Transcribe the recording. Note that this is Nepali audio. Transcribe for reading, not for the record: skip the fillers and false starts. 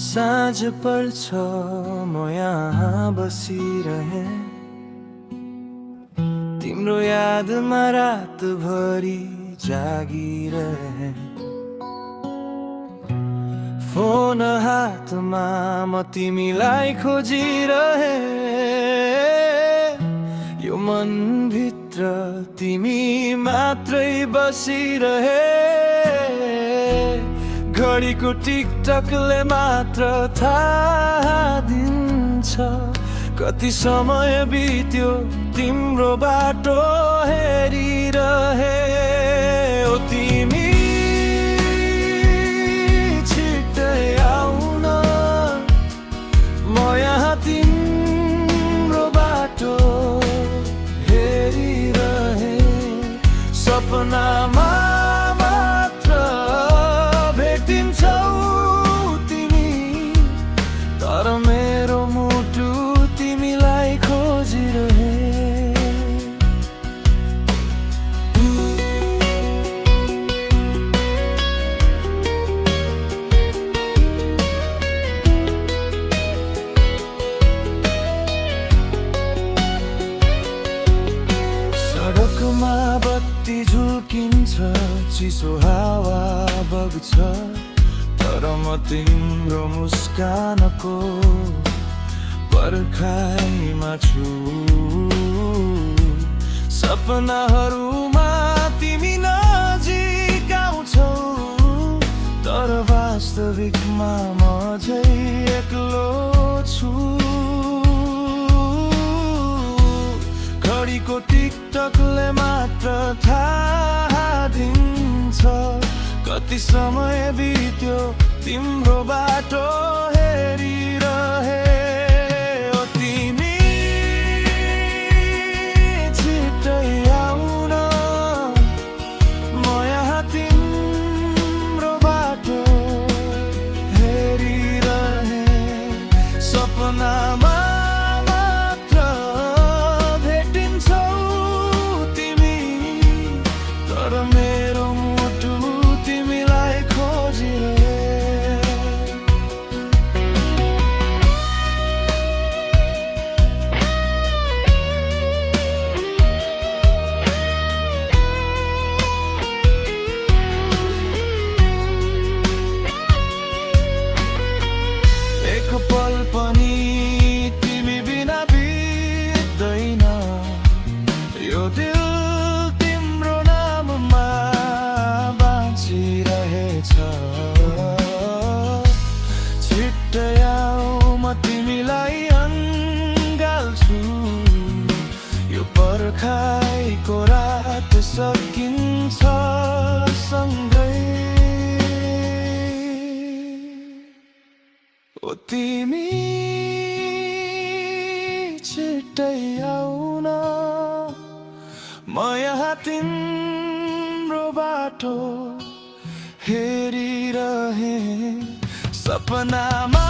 साँझ पर्छ म यहाँ बसिरहे, तिम्रो यादमा रातभरि जागिरहे। फोन हातमा म तिमीलाई खोजिरहे, यो मनभित्र तिमी मात्रै बसिरहे। घडीको टिकटकले मात्र थाहा दिन्छ कति समय बित्यो तिम्रो बाटो हेरिरहे। ओ तिमी छिट्टै आउन, म यहाँ तिम्रो बाटो हेरिरहे। सपनामा मात्र भेटिन्छौ तिमी, तर मेरो मुटु तिमीलाई खोजिरहे। सडकमा बत्ती झुल्किन्छ, चिसो हावा बग्छ, तर म तिम्रो मुस्कानको पर्खाइमा छु। सपनाहरूमा तिमी नजिक आउँछौ, तर वास्तविकमा म झै एक्लो छु। घडीको टिकटकले मात्र थाहा दिन्छ कति समय बित्यो तिम्रो बाटो हेरिरहे। ओ तिमी छिट्टै आउन, म यहाँ तिम्रो बाटो हेरिरहे। सपनामा मात्र भेटिन्छौ तिमी, तर मेरो मुटु तिमीलाई खोजिरहे। एक पल पनि तिमी बिना बित्दैन, यो दिल तिम्रो नाममा बाँचिरहेछ। छिट्टै आऊ, म तिमीलाई अँगाल्छु, यो पर्खाइको रात सकिन्छ सँगै। ओ तिमी छिट्टै आउन, म यहाँ तिम्रो बाटो हेरिरहे। सपनामा